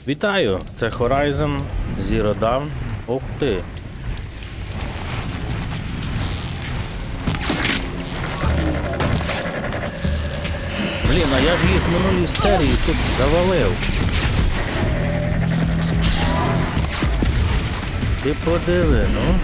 Вітаю! Це Horizon Zero Dawn. Ух ти! Блін, а я ж їх в минулій серії тут завалив. Ти подиви, ну.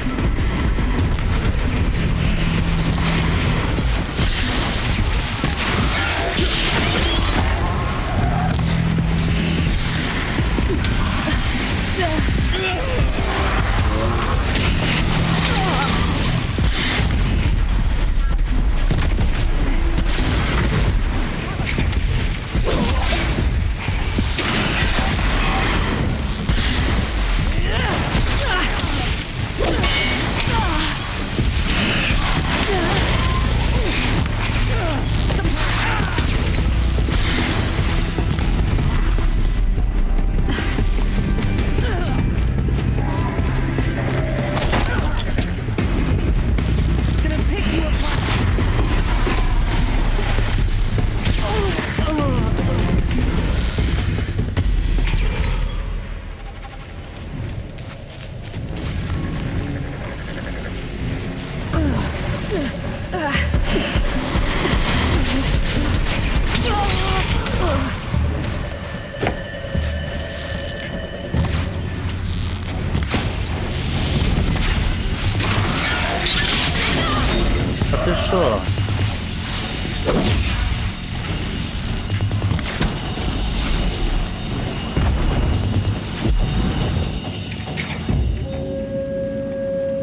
А ти що?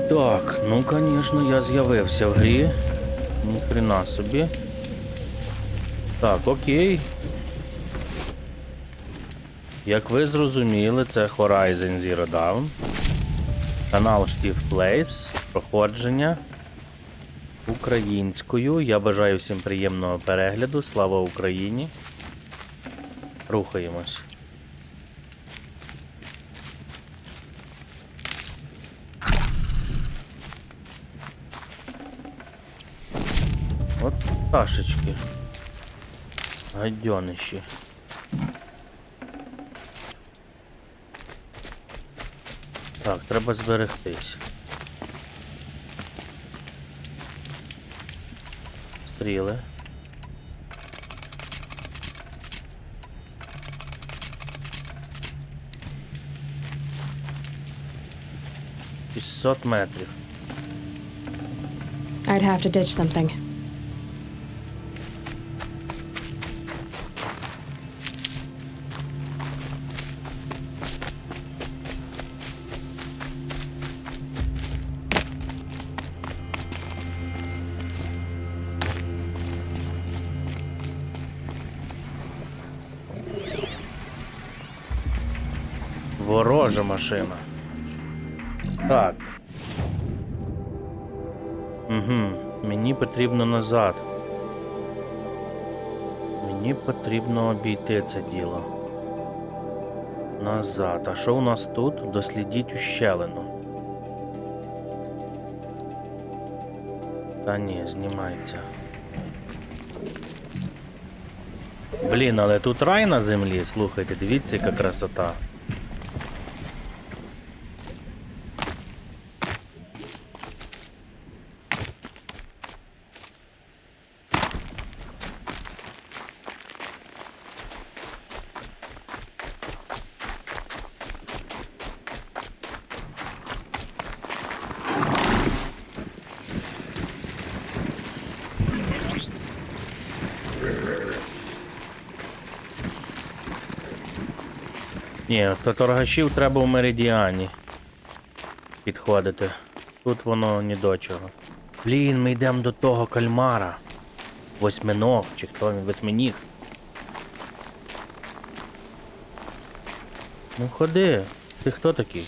Так, ну, звісно, я з'явився в грі. Ніхрена собі. Так, окей. Як ви зрозуміли, це Horizon Zero Dawn. Канал Штів Плейс. Проходження українською. Я бажаю всім приємного перегляду. Слава Україні. Рухаємось. От пташечки. Гадьонищі. Так, треба зберегтись. Стріли. метрів. I'd have to ditch something. Ворожа машина. Так. Мені потрібно назад. Мені потрібно обійти це діло. Назад. А що у нас тут? Дослідіть ущелину. Та ні, знімається. Блін, але тут рай на землі, слухайте, дивіться, яка красота. Ні, до торгашів треба в Меридіані підходити. Тут воно ні до чого. Блін, ми йдемо до того кальмара. Восьминог, чи хто він, восьминіг. Ну ходи, ти хто такий?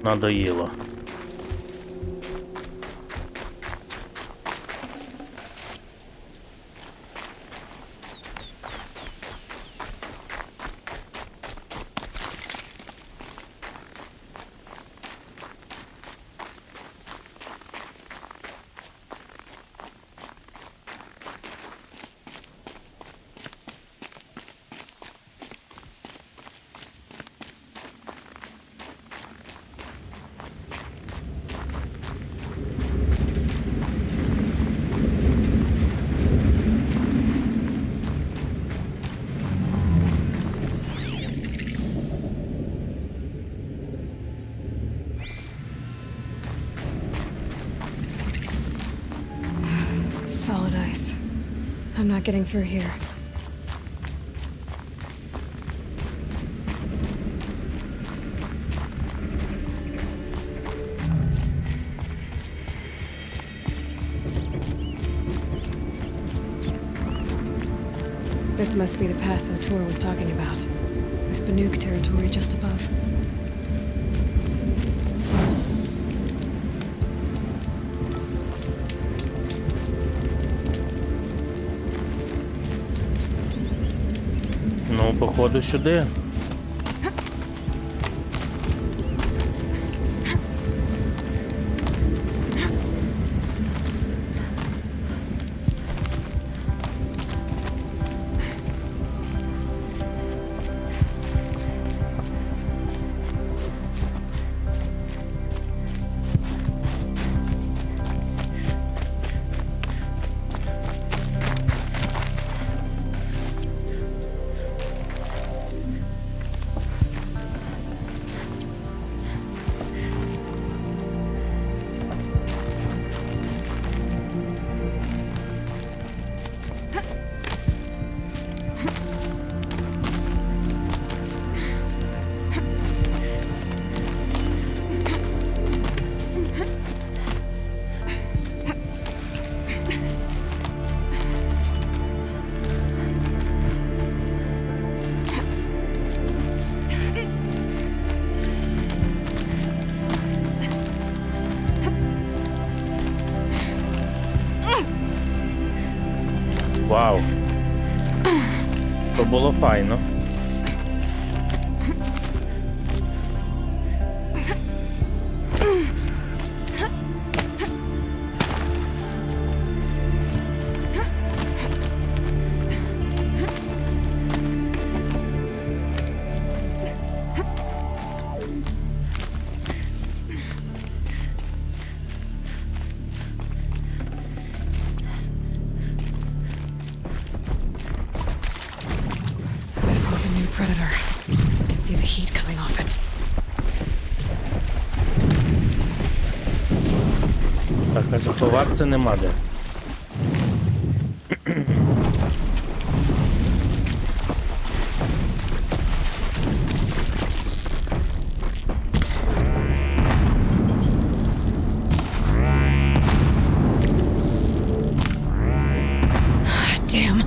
надоїло. Solid ice. I'm not getting through here. This must be the pass O'Toole was talking about, with Banuk territory just above. Ну, походу, сюди. Вау. То було файно. Predator. I can see the heat coming off it. Так, а заховатися нема де. Damn.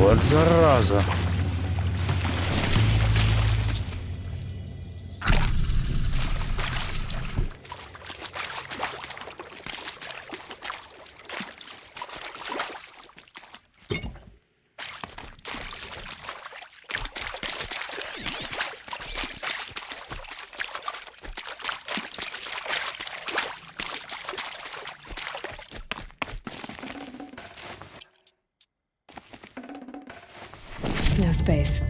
От зараза. No space.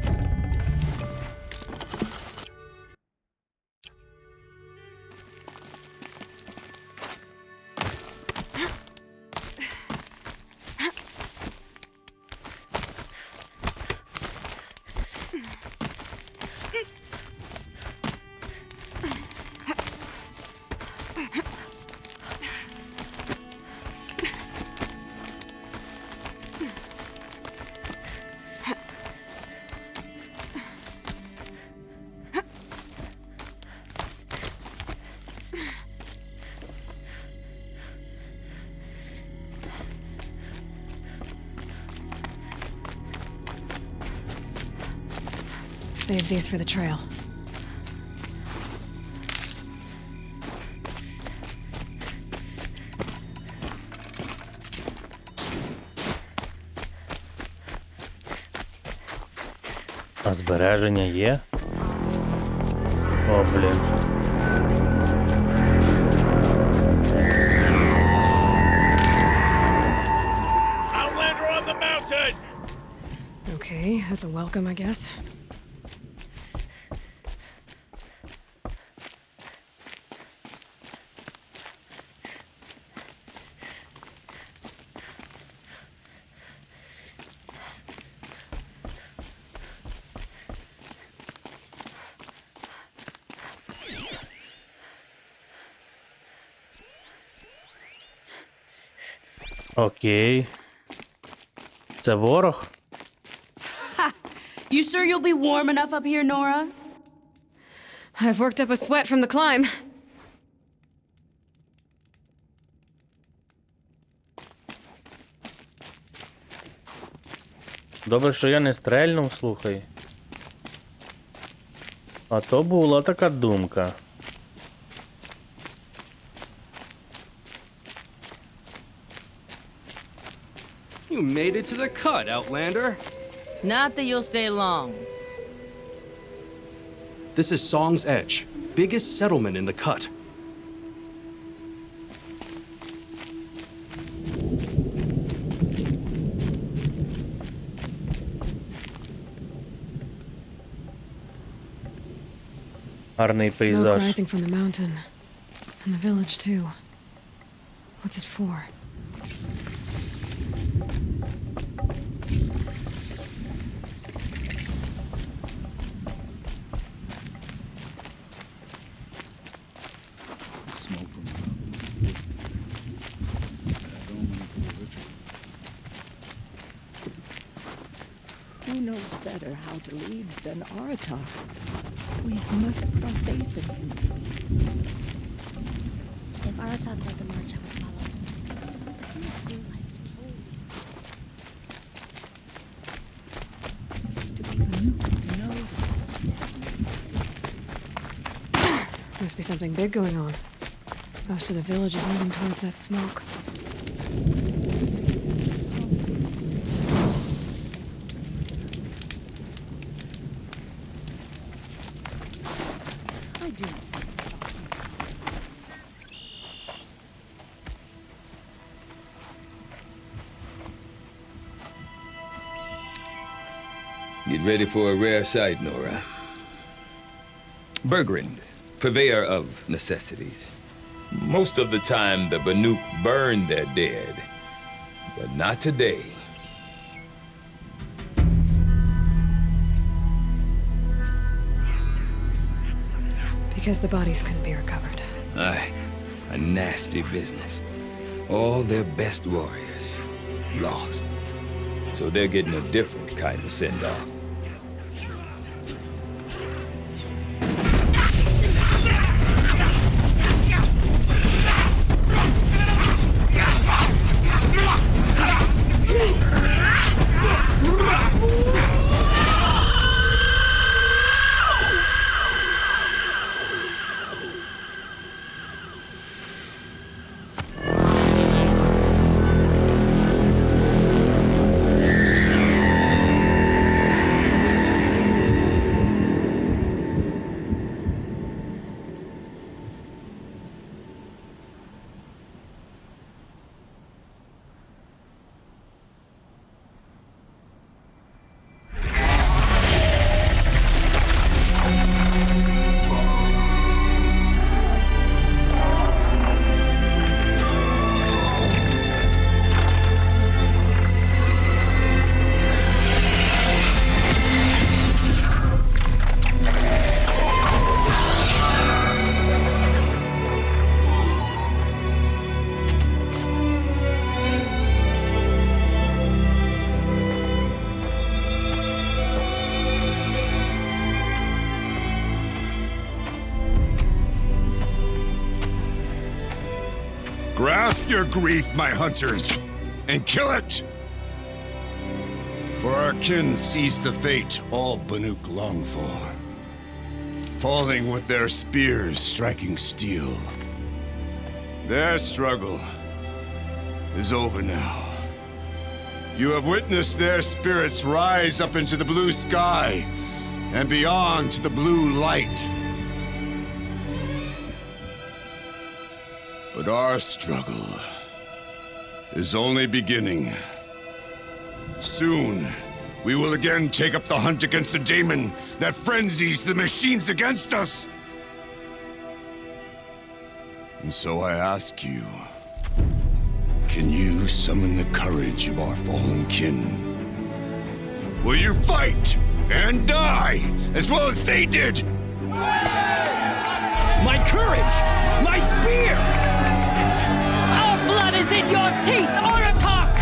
Save these for the trail. А збереження є? О, блін. Outlander on the mountain! Okay, that's a welcome, I guess. Окей. Це ворог? You sure you'll be warm enough up here, Nora? I've worked up a sweat from the climb. Добре, що я не стрельнув, слухай. А то була така думка. You made it to the cut, Outlander. Not that you'll stay long. This is Song's Edge, biggest settlement in the cut. Гарний Smoke пейзаж. rising from the mountain. And the village, too. What's it for? Smoke from the mountain. Only for the ritual. Who knows better how to lead than Aratar? We must put our faith in him. If Aratak led the march, I would follow. But I didn't realize the toll. To be Banuk is to know. Must be something big going on. Most of the village is moving towards that smoke. I do. Get ready for a rare sight, Nora. Bergrand, purveyor of necessities. Most of the time, the Banuk burn their dead, but not today. Because the bodies couldn't be recovered. Aye, a nasty business. All their best warriors lost. So they're getting a different kind of send-off. Grasp your grief, my hunters, and kill it! For our kin seized the fate all Banuk long for, falling with their spears striking steel. Their struggle is over now. You have witnessed their spirits rise up into the blue sky and beyond to the blue light. But our struggle is only beginning. Soon, we will again take up the hunt against the daemon that frenzies the machines against us. And so I ask you, can you summon the courage of our fallen kin? Will you fight and die as well as they did? My courage! My spear! Our blood is in your teeth, Oratok!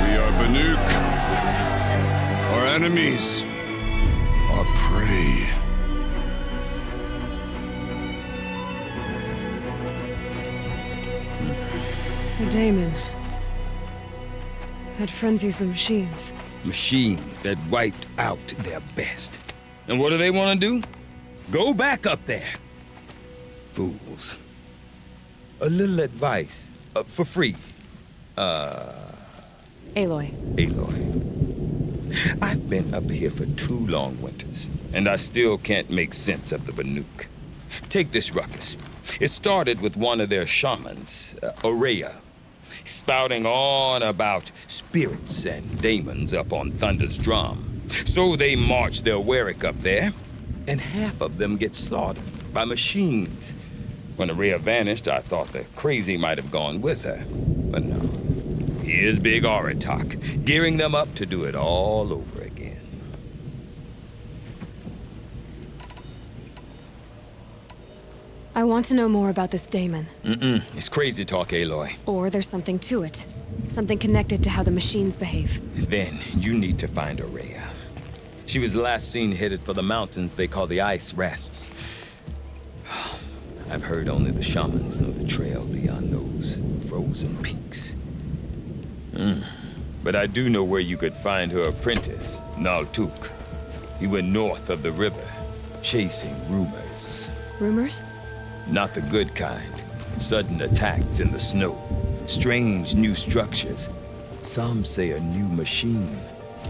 We are Banuk. Our enemies are prey. The daemon. That frenzies the machines. Machines that wiped out their best. And what do they want to do? Go back up there. Fools. A little advice. For free. Eloi. Eloi. I've been up here for 2 long winters, and I still can't make sense of the Banuk. Take this ruckus. It started with one of their shamans, Orea, spouting on about spirits and demons up on Thunder's drum. So they march their Warwick up there, and half of them get slaughtered by machines. When Orea vanished, I thought the crazy might have gone with her, but no. Here's Big Oratok, gearing them up to do it all over again. I want to know more about this daemon. It's crazy talk, Aloy. Or there's something to it. Something connected to how the machines behave. Then you need to find Orea. She was last seen headed for the mountains they call the Ice Rests. I've heard only the shamans know the trail beyond those frozen peaks. But I do know where you could find her apprentice, Naltuk. He went north of the river, chasing rumors. Rumors? Not the good kind. Sudden attacks in the snow. Strange new structures. Some say a new machine,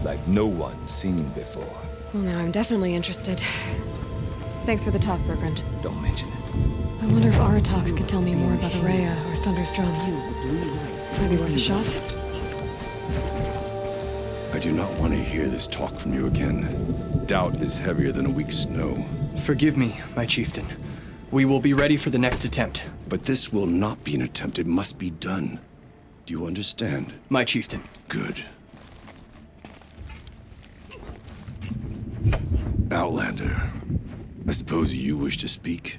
like no one's seen before. Well, now I'm definitely interested. Thanks for the talk, Bergrand. Don't mention it. I wonder if Aratok can tell me more about Orea or Thunder's drum. Maybe worth a shot? I do not want to hear this talk from you again. Doubt is heavier than a week's snow. Forgive me, my chieftain. We will be ready for the next attempt. But this will not be an attempt. It must be done. Do you understand? My chieftain. Good. Outlander, I suppose you wish to speak?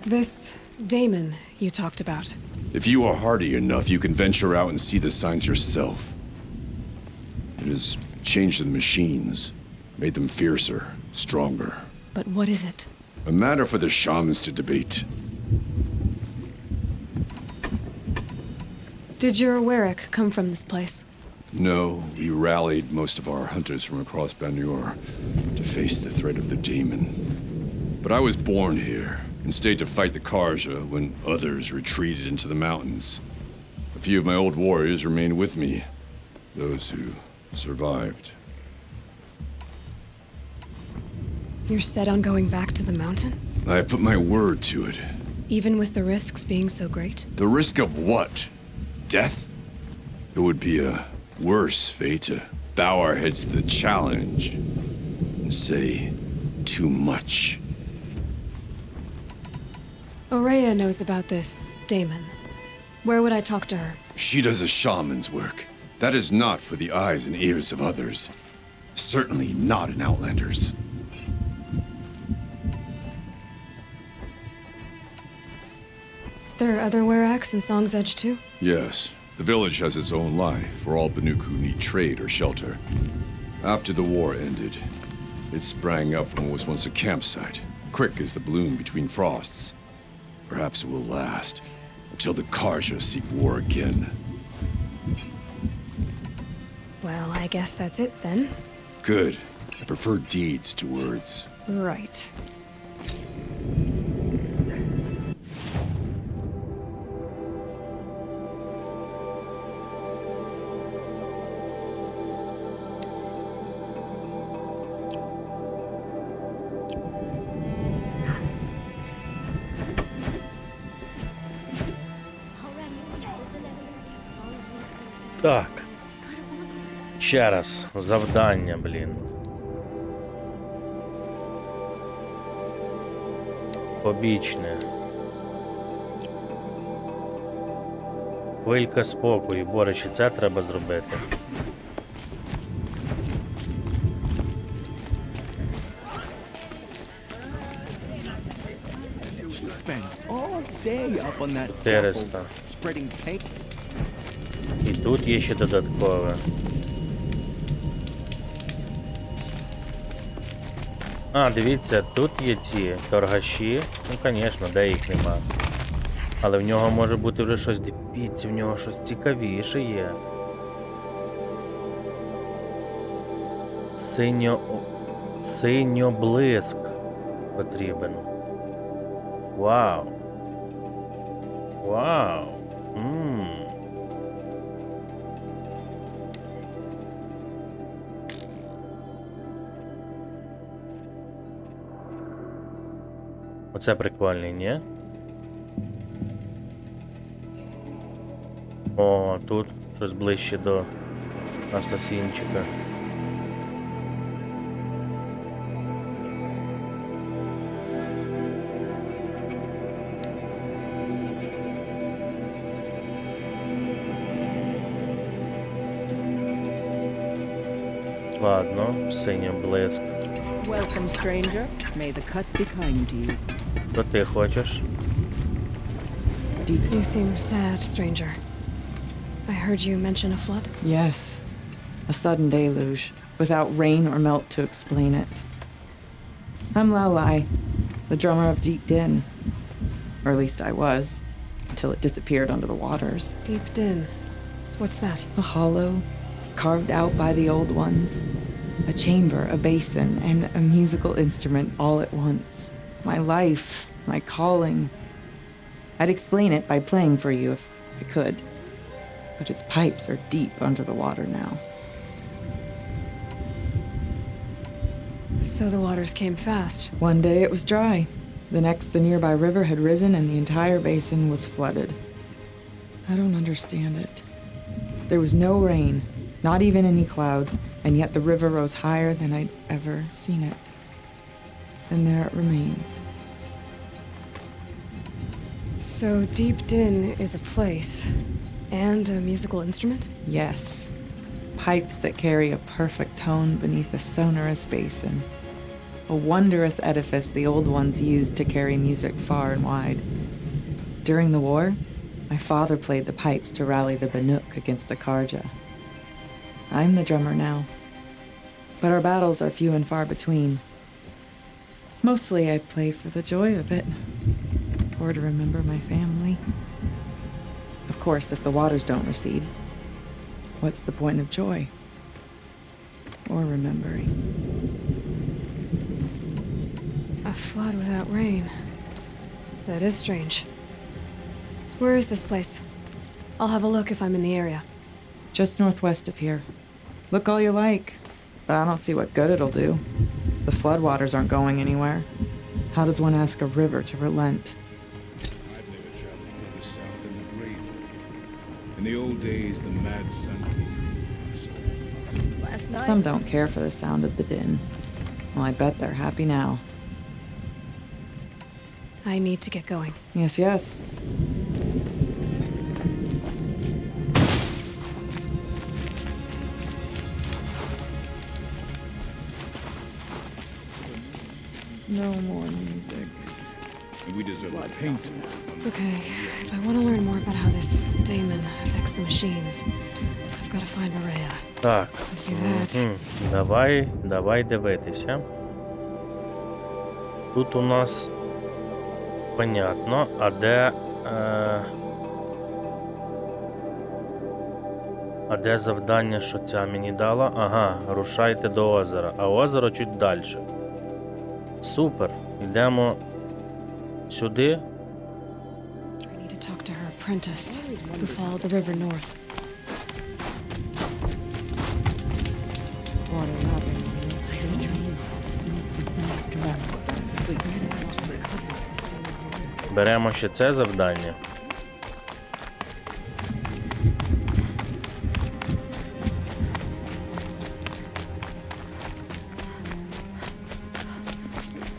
This daemon you talked about. If you are hardy enough, you can venture out and see the signs yourself. It has changed the machines, made them fiercer, stronger. But what is it? A matter for the shamans to debate. Did your Warwick come from this place? No, we rallied most of our hunters from across Banur to face the threat of the daemon. But I was born here and stayed to fight the Karja when others retreated into the mountains. A few of my old warriors remained with me, those who survived. You're set on going back to the mountain? I have put my word to it. Even with the risks being so great? The risk of what? Death? It would be a worse fate to bow our heads to the challenge and say too much. Orea knows about this daemon. Where would I talk to her? She does a shaman's work. That is not for the eyes and ears of others. Certainly not an Outlander's. There are other Weraks in Song's Edge too? Yes. The village has its own life for all Banuk who need trade or shelter. After the war ended, it sprang up from what was once a campsite, quick as the bloom between frosts. Perhaps it will last until the Karja seek war again. Well, I guess that's it then. Good. I prefer deeds to words. Right. Так. Ще раз. Завдання, блін. Побічне. Хвилька спокою. Боричі, це треба зробити. She spends all day up on that 400. spreading paint. І тут є ще додаткове. А, дивіться, тут є ці торгаші. Ну, звісно, де їх нема. Але в нього може бути вже щось, дивіться, в нього щось цікавіше є. Синьоблиск потрібен. Вау. Вау. Оце прикольний, ні? О, тут щось ближче до асасінчика. Ладно, синьоблиск. Welcome, stranger. May the cut be kind to you. Що ти хочеш? You seem sad, stranger. I heard you mention a flood. Yes. A sudden deluge, without rain or melt to explain it. I'm Eloi, the drummer of Deep Din. Or at least I was, until it disappeared under the waters. Deep Din. What's that? A hollow, carved out by the old ones. A chamber, a basin, and a musical instrument all at once. My life, my calling. I'd explain it by playing for you if I could. But its pipes are deep under the water now. So the waters came fast. One day it was dry. The next, the nearby river had risen and the entire basin was flooded. I don't understand it. There was no rain, not even any clouds, and yet the river rose higher than I'd ever seen it. And there it remains. So Deep Din is a place and a musical instrument? Yes. Pipes that carry a perfect tone beneath a sonorous basin. A wondrous edifice the old ones used to carry music far and wide. During the war, my father played the pipes to rally the Banuk against the Karja. I'm the drummer now. But our battles are few and far between. Mostly I play for the joy of it. Or to remember my family. Of course, if the waters don't recede, what's the point of joy? Or remembering? A flood without rain. That is strange. Where is this place? I'll have a look if I'm in the area. Just northwest of here. Look all you like, but I don't see what good it'll do. The floodwaters aren't going anywhere. How does one ask a river to relent? I've never traveled to the south and the great. In the old days, the mad sun came. Last night. Some don't care for the sound of the din. Well, I bet they're happy now. I need to get going. Yes, yes. No more music. And we deserve a paint. Okay, if I want to learn more about how this daemon affects the machines, I've got to find Maria. Так. Let's do that. Давай дивитися. Тут у нас понятно, а де... А де завдання, що ця мені дала? Ага, рушайте до озера. А озеро чуть далі. Супер. Йдемо сюди. I need to talk to her apprentice, who followed the river north. Беремо ще це завдання.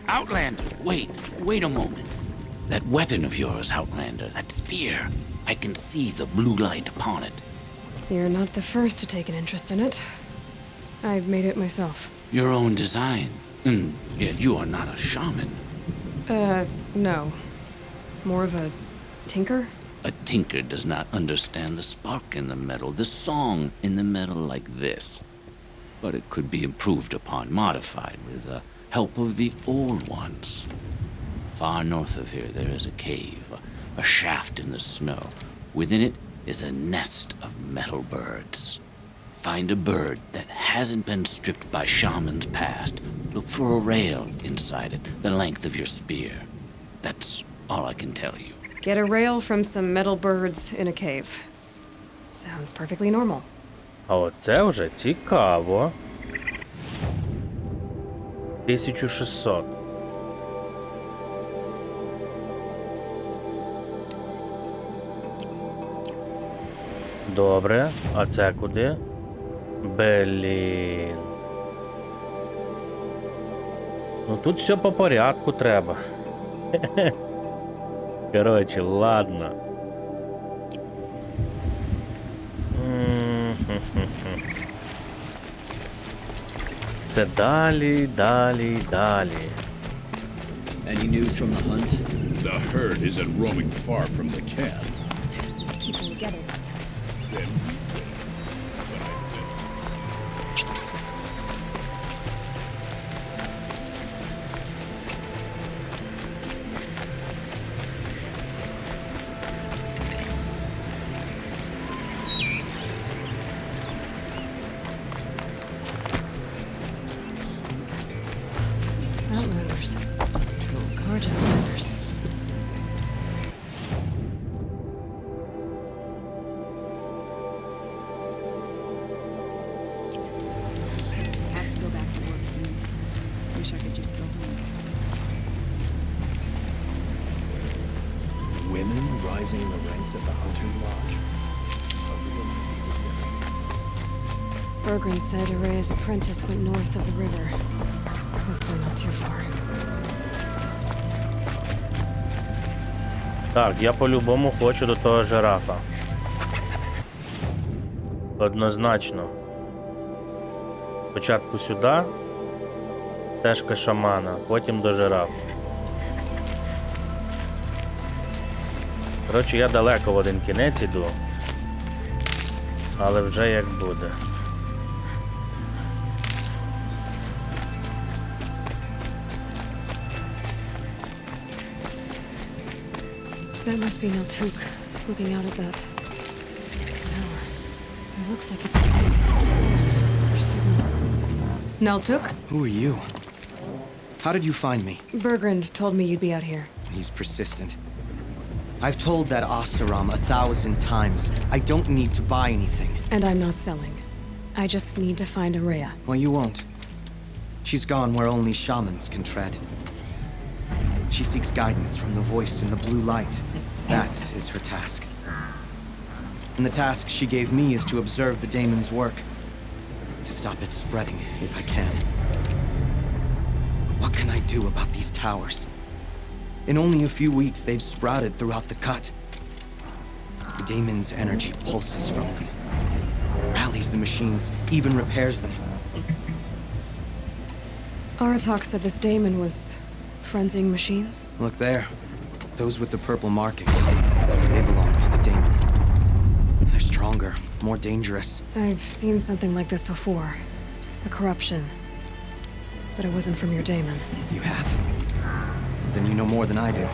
Outlander, wait a moment. That weapon of yours, Outlander, that spear. I can see the blue light upon it. You're not the first to take an interest in it. I've made it myself. Your own design. Yet you are not a shaman. No. More of a tinker? A tinker does not understand the spark in the metal, the song in the metal like this. But it could be improved upon, modified with the help of the old ones. Far north of here there is a cave, a shaft in the snow. Within it is a nest of metal birds. Find a bird that hasn't been stripped by shamans past. Look for a rail inside it, the length of your spear. That's all I can tell you. Get a rail from some metal birds in a cave. Sounds perfectly normal. А оце вже цікаво. 1600. Добре. А це куди? Блін. Ну тут все по порядку треба. Короче, ладно. Це далі, далі, далі. Any news from the hunt? The herd isn't roaming far from the camp. Keep them together this time. Then Outlanders. Large outlanders. Have to go back to work soon. Wish I could just go home. Women rising in the ranks at the Hunter's Lodge. Bergren said Araya's apprentice went north of the river. Hopefully not too far. Так, я по-любому хочу до того жирафа. Однозначно. Спочатку сюди, стежка шамана, потім до жирафа. Коротше, я далеко в один кінець іду. Але вже як буде. That must be Naltuk, looking out at that tower. It looks like it's close or something. Naltuk? Who are you? How did you find me? Bergrand told me you'd be out here. He's persistent. I've told that Oseram 1,000 times. I don't need to buy anything. And I'm not selling. I just need to find Araya. Well, you won't. She's gone where only shamans can tread. She seeks guidance from the voice in the blue light. That is her task. And the task she gave me is to observe the daemon's work. To stop it spreading, if I can. What can I do about these towers? In only a few weeks, they've sprouted throughout the cut. The daemon's energy pulses from them. Rallies the machines, even repairs them. Aratak said this daemon was frenzying machines. Look there. Those with the purple markings. They belong to the daemon. They're stronger, more dangerous. I've seen something like this before. A corruption. But it wasn't from your daemon. You have? Then you know more than I do.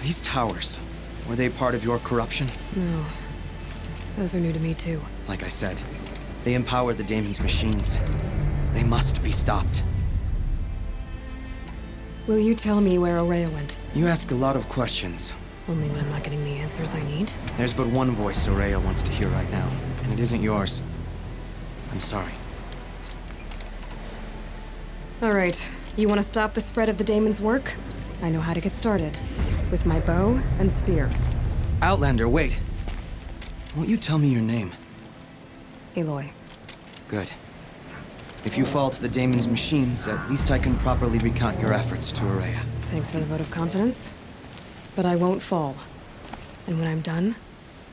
These towers, were they part of your corruption? No. Those are new to me too. Like I said, they empower the daemon's machines. They must be stopped. Will you tell me where Aurea went? You ask a lot of questions. Only when I'm not getting the answers I need. There's but one voice Aurea wants to hear right now, and it isn't yours. I'm sorry. All right, you want to stop the spread of the daemon's work? I know how to get started. With my bow and spear. Outlander, wait. Won't you tell me your name? Aloy. Good. If you fall to the daemon's machines, at least I can properly recount your efforts to Aurea. Thanks for the vote of confidence. But I won't fall. And when I'm done,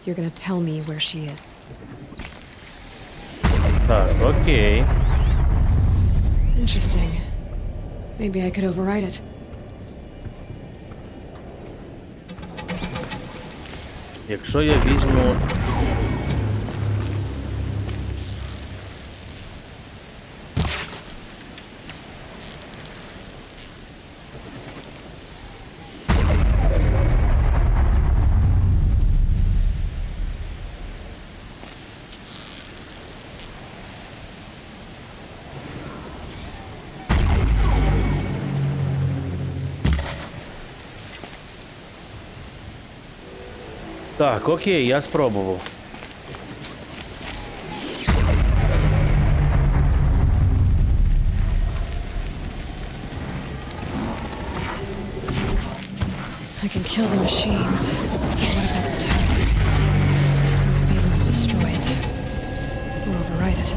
you're gonna tell me where she is. Okay. Interesting. Maybe I could override it. Якщо я візьму... Так, окей, я спробував. I can kill the machines. But what about the tower? I may be able to destroy it. Or override it.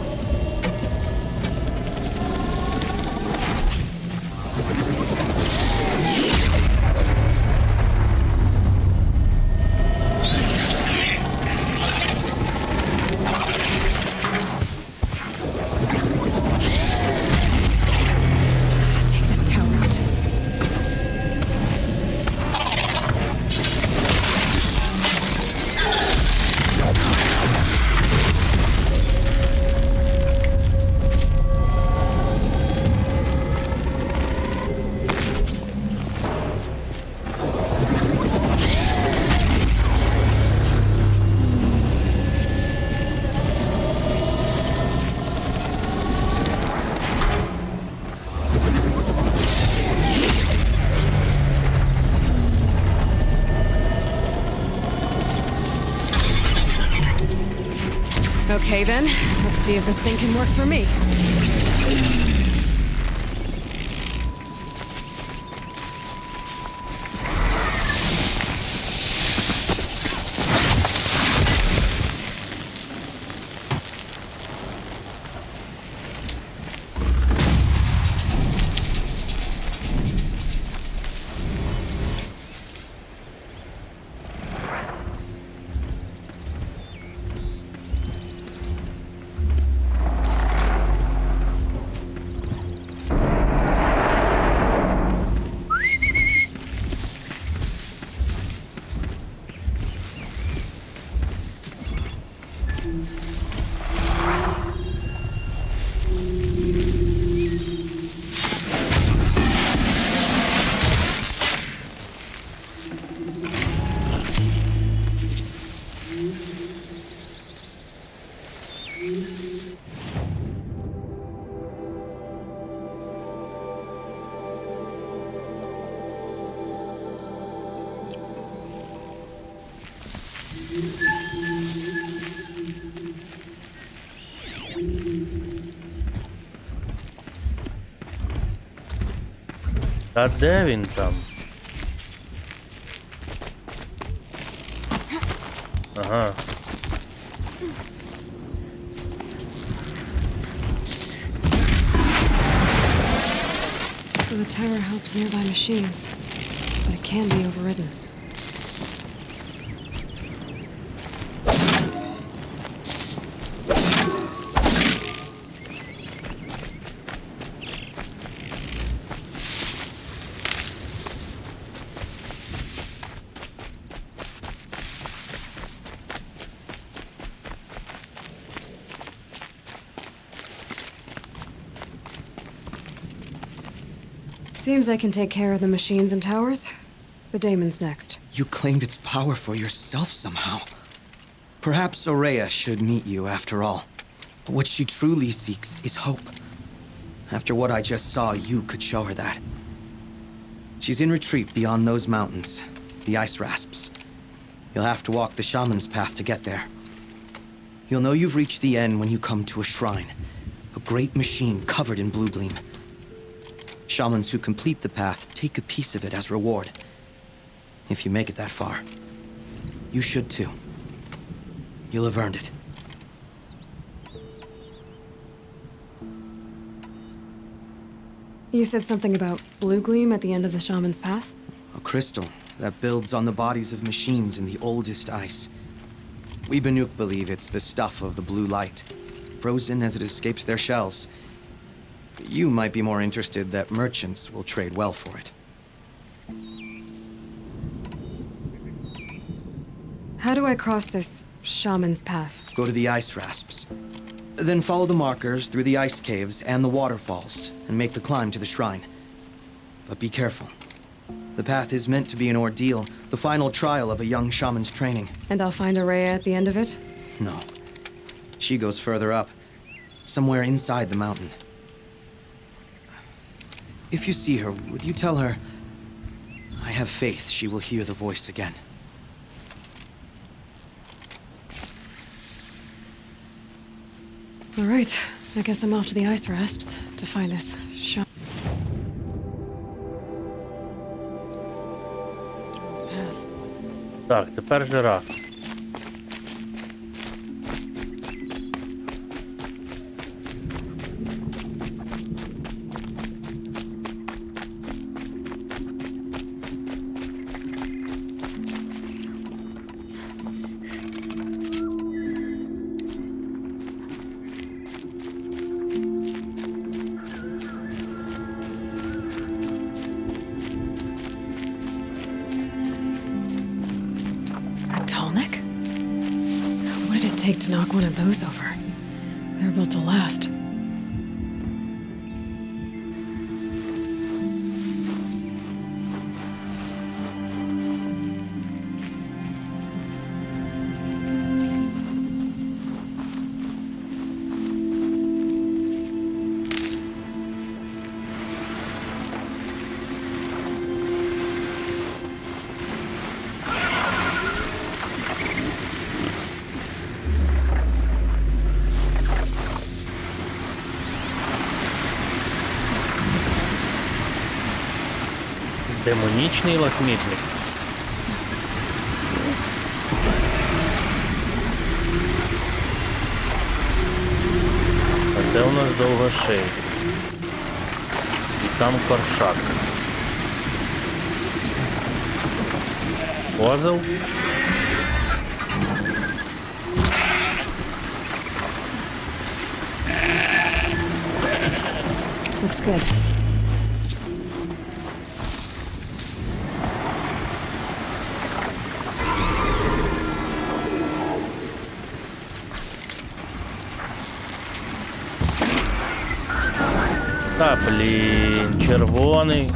Okay then, let's see if this thing can work for me. А де він там? Ага. So the tower helps nearby machines, but it can be overridden. Seems I can take care of the machines and towers. The daemon's next. You claimed its power for yourself somehow. Perhaps Aurea should meet you after all. What she truly seeks is hope. After what I just saw, you could show her that. She's in retreat beyond those mountains, the ice rasps. You'll have to walk the shaman's path to get there. You'll know you've reached the end when you come to a shrine, a great machine covered in blue gleam. Shamans who complete the path take a piece of it as reward. If you make it that far, you should too. You'll have earned it. You said something about blue gleam at the end of the shaman's path? A crystal that builds on the bodies of machines in the oldest ice. We Banuk believe it's the stuff of the blue light, frozen as it escapes their shells. You might be more interested that merchants will trade well for it. How do I cross this shaman's path? Go to the ice rasps. Then follow the markers through the ice caves and the waterfalls, and make the climb to the shrine. But be careful. The path is meant to be an ordeal, the final trial of a young shaman's training. And I'll find Aurea at the end of it? No. She goes further up, somewhere inside the mountain. If you see her, would you tell her, I have faith she will hear the voice again. All right, I guess I'm off to the ice rasps to find this shaman's path. Так, тепер жираф. To knock one of those over. They're built to last. Демонічний лахмітник. А це у нас довгоший. І там коршак. Козел. Looks good. Та, блін, червоний.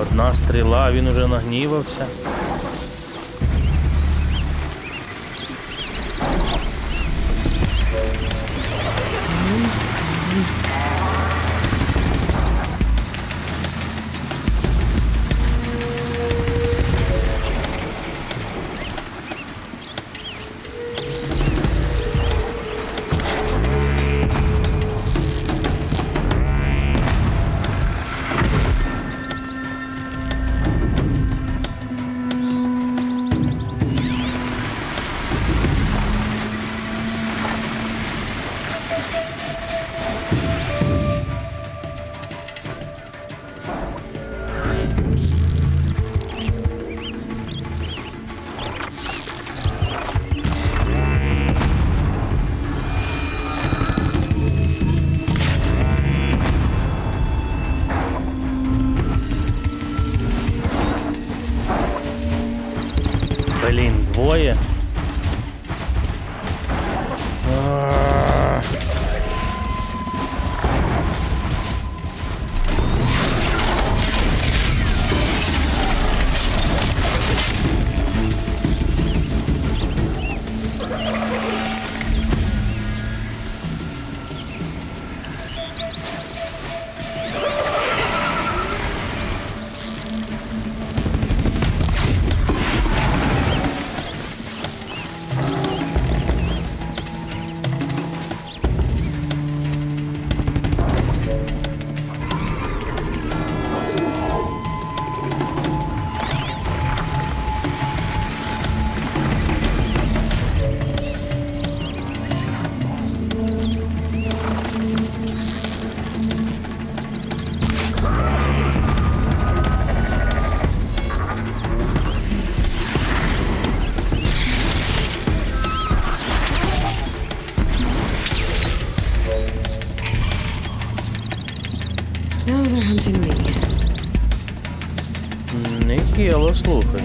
Одна стріла, він уже нагнівався. in me. Не кіло, слухай.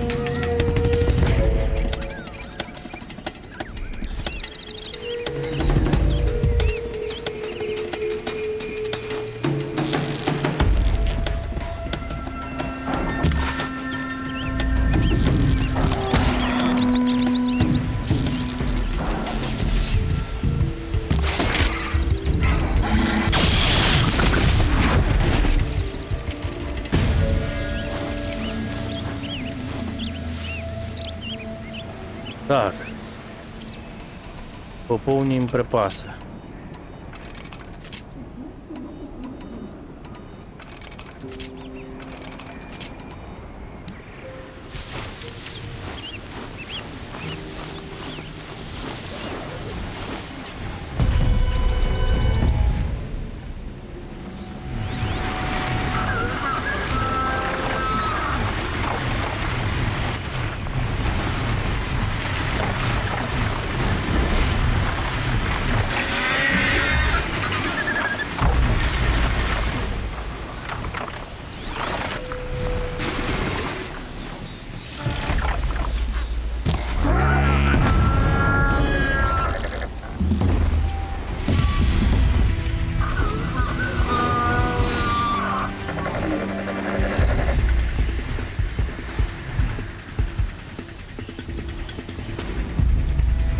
Так. Поповнюємо припаси.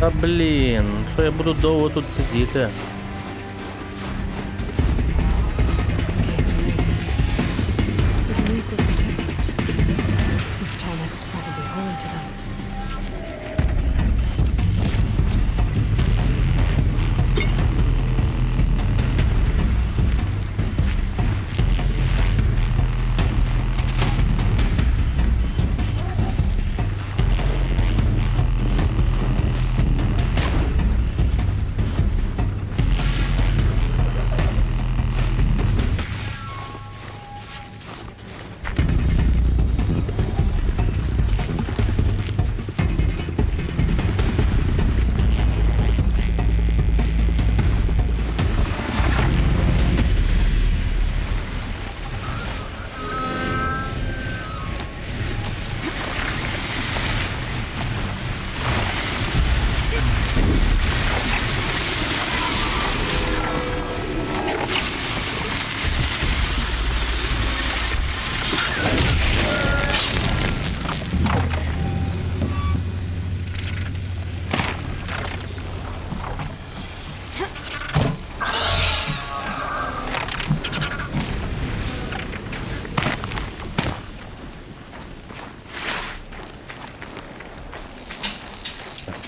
Та блін, що я буду довго тут сидіти? Encased in ice. The Banuk were protecting it. This tall neck was probably holy to them.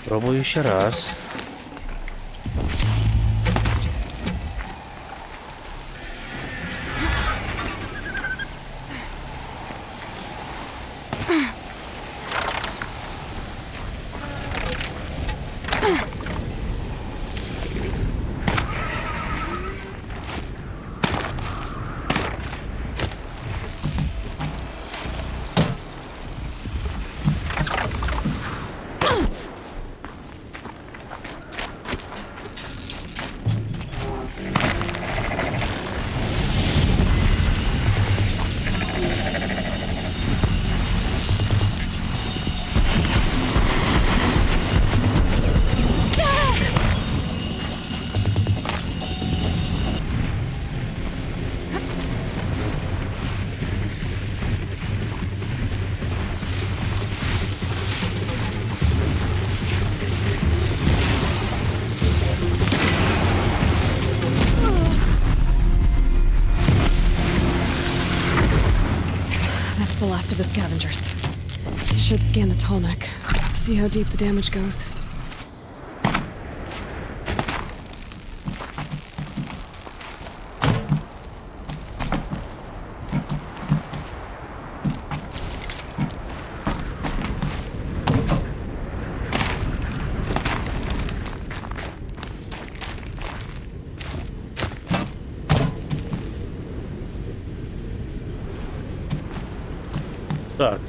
Пробую ще раз. The last of the scavengers. Should scan the tall neck. See how deep the damage goes. Так.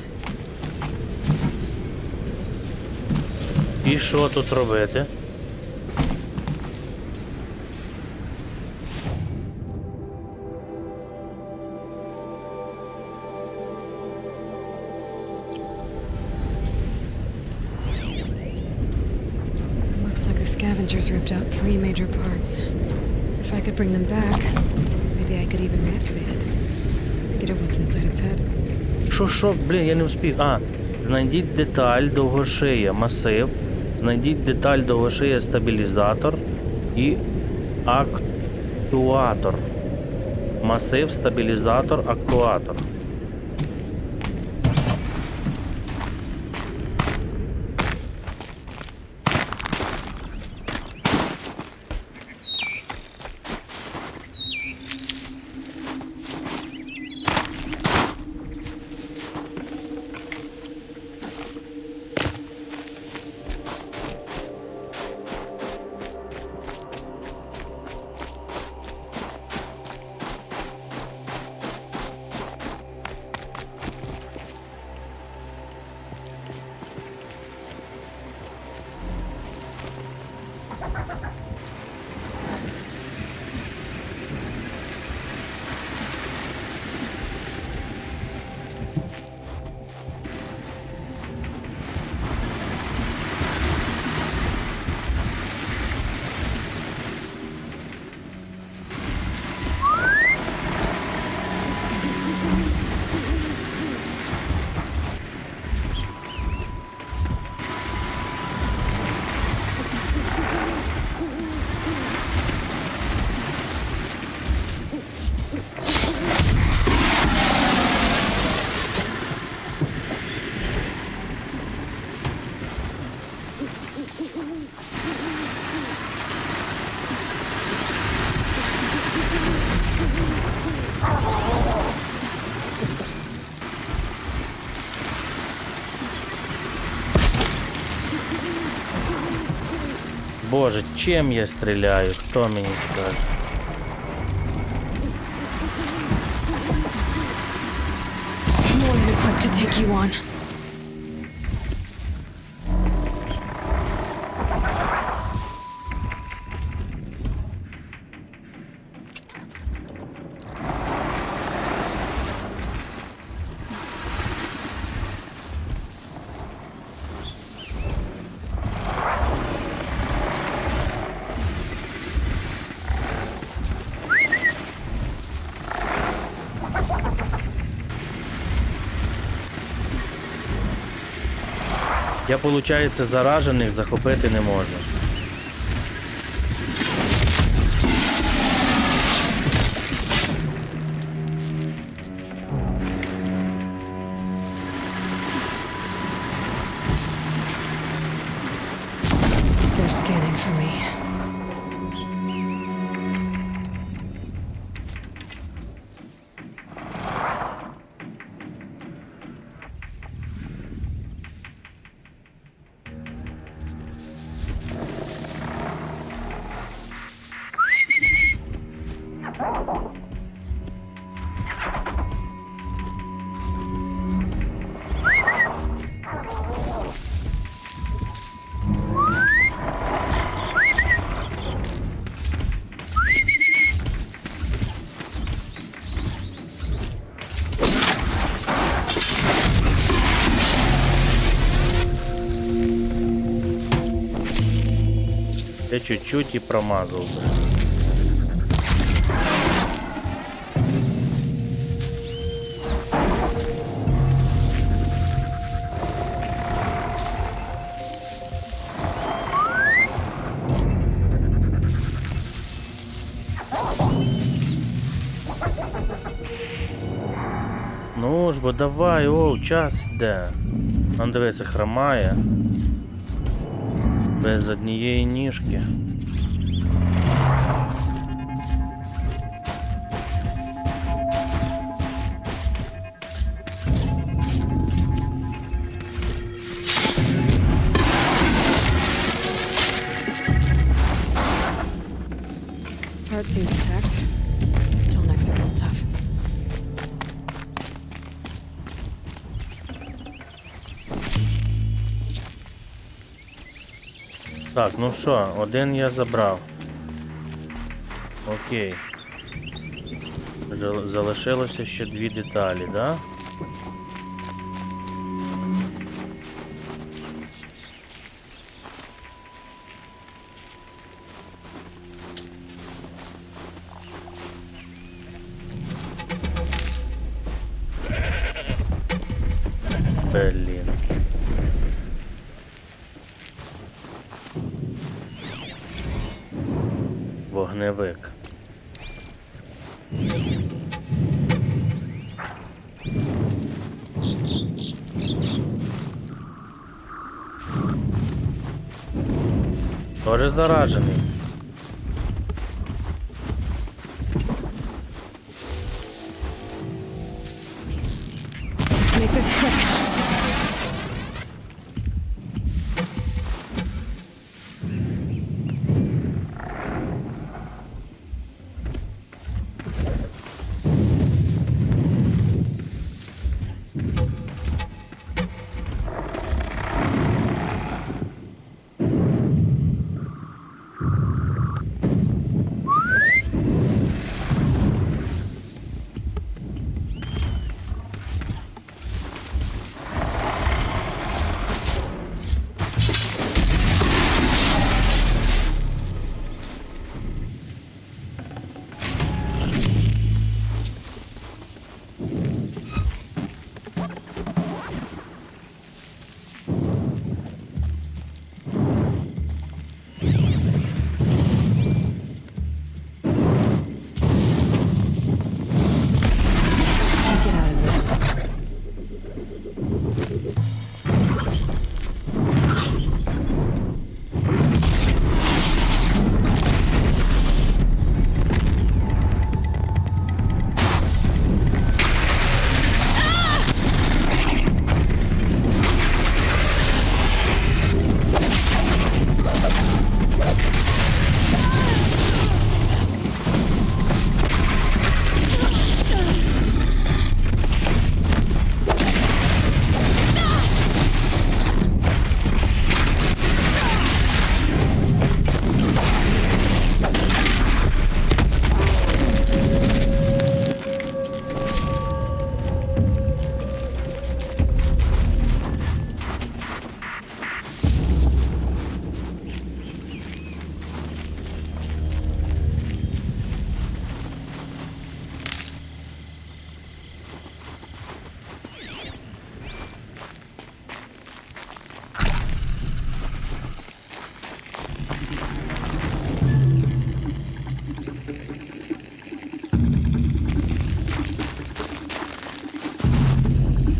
І що тут робити? scavengers ripped out 3 major parts. If I could bring them back, maybe I could even reactivate it. Get at what's inside its head. Що? Блін, я не встиг. Знайдіть деталь довгошия, масив. Знайдіть деталь довгошия, стабілізатор і актуатор. Масив, стабілізатор, актуатор. Боже, чим я стріляю? Хто мені скаже? More than equipped to take you on. Я, получається, заражених захопити не можу. They're scanning for me. Я чуть-чуть і промазав би. Ну ж бо давай, час іде. Он дивися, хромає. Без однієї ніжки. Heart seems attacked. Bottlenecks are real tough. Так, ну що, один я забрав. Окей. Залишилося ще 2 деталі, да? Блін. Вогневик. Тоже заражений. Let's make this quick.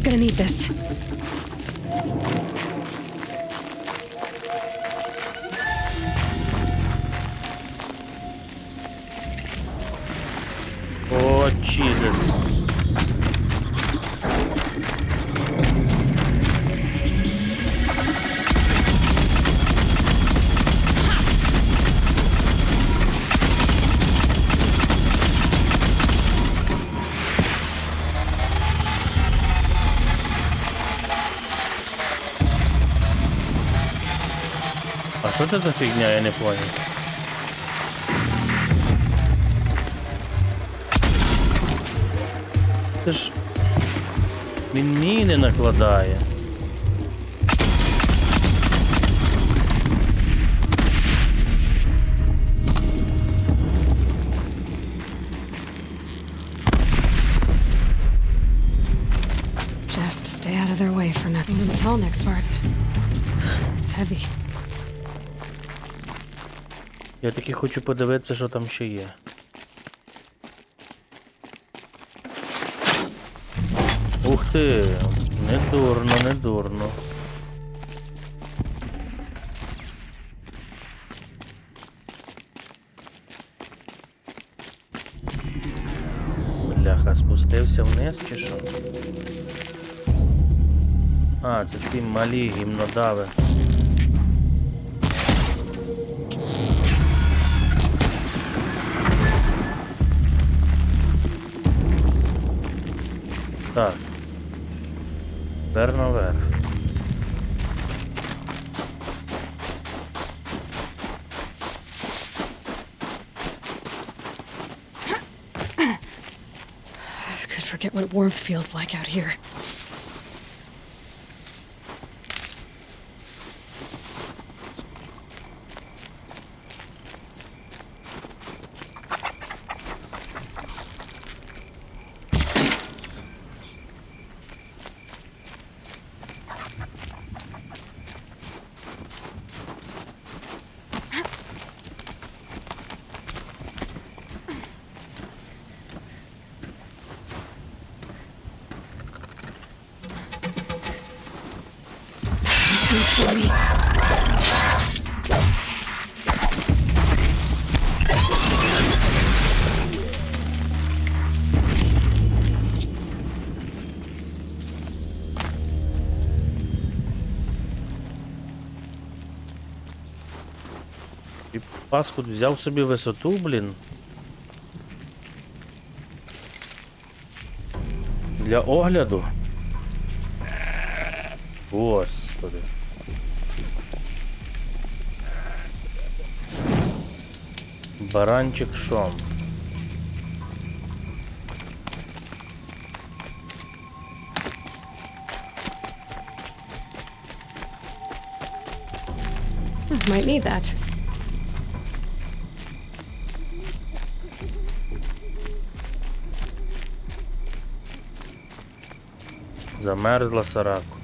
Gonna need this. О, Jesus. А що це за фігня, я не понял. Це ж... Він міни накладає. Just stay out of their way for now. One of the tall next parts. It's heavy. Я таки хочу подивитися, що там ще є. Ух ти! Не дурно, не дурно. Бляха, спустився вниз чи що? А, це ці малі гімнодави. Так. Тепер наверх. I could forget what warmth feels like out here. for me. І паскуд взяв собі висоту, блін. Для огляду. Господи. Баранчик Шон. Might need that. Замерзла сараку.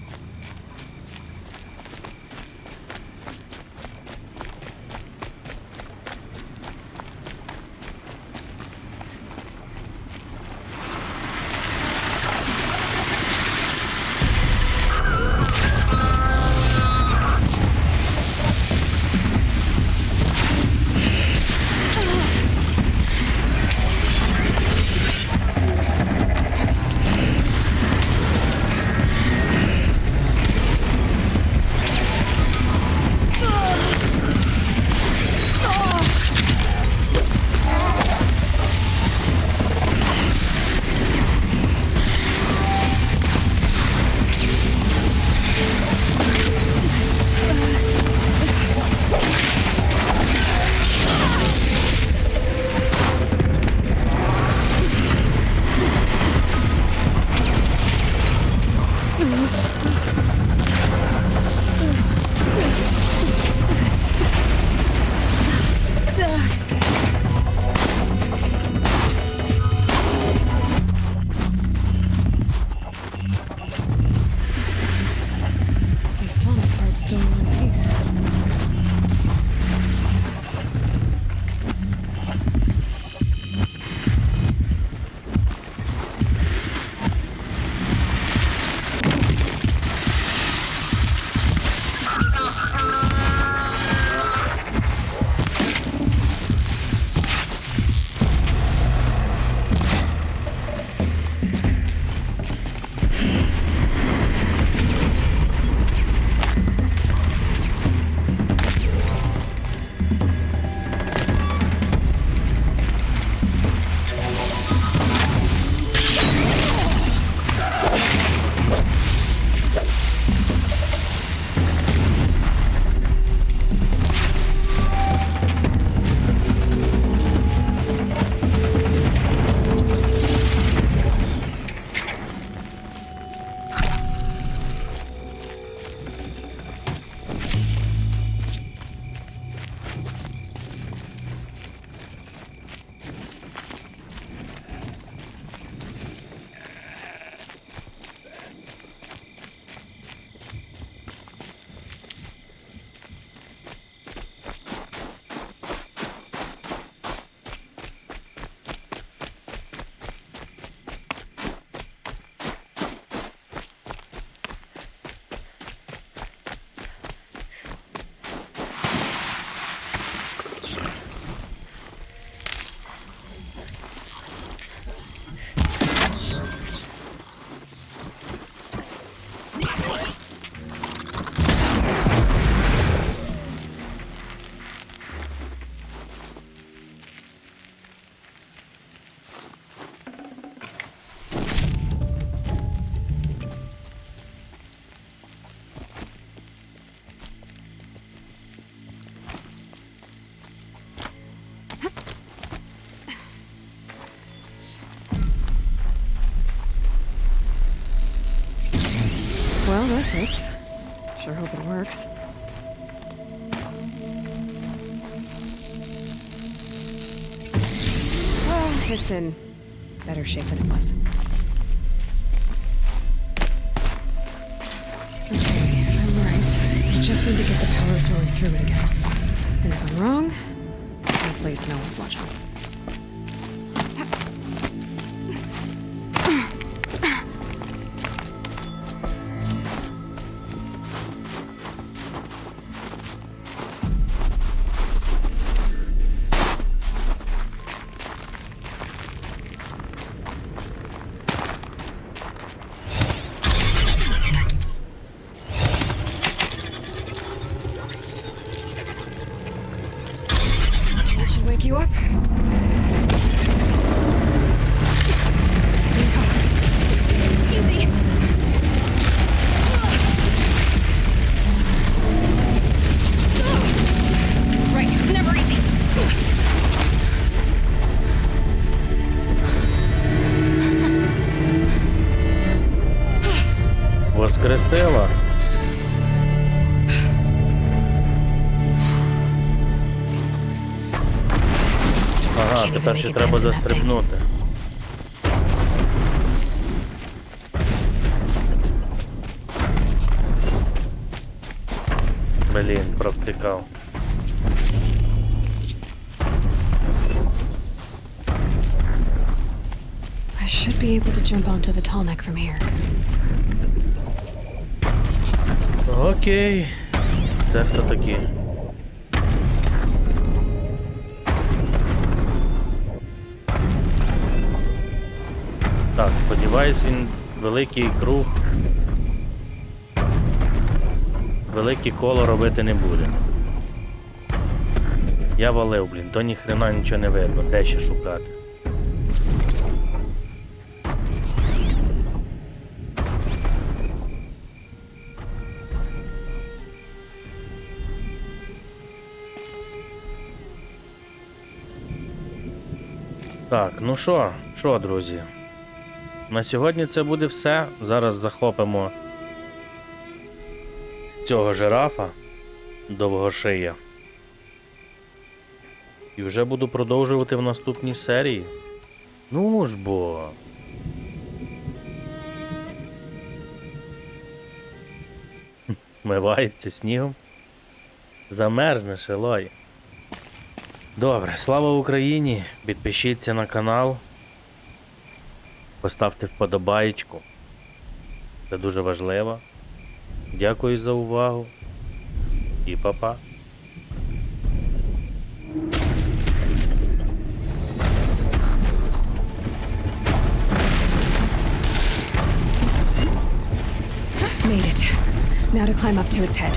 Well, that fits. Sure hope it works. Well, it's in better shape than it was. Okay, I'm right. I just need to get the power flowing through it again. And if I'm wrong, I'll place no one's watching. Wake you up? Easy. Right, it's never easy. Воскресила. Ага, тепер ще треба застрибнути. Блін, провтикав. I should be able to jump onto the tall neck from here. Окей. Це хто такі? Так, сподіваюсь, він великий круг. Велике коло робити не буде. Я валив, блін, то ніхрена нічого не видно, де ще шукати. Так, ну що, друзі? На сьогодні це буде все. Зараз захопимо цього жирафа довгошия. І вже буду продовжувати в наступній серії. Ну ж бо. Мивається снігом. Замерзнеш, Елой. Добре, слава Україні! Підпишіться на канал. Поставте вподобаєчку. Це дуже важливо. Дякую за увагу. І па-па. Made it. Now to climb up to its head.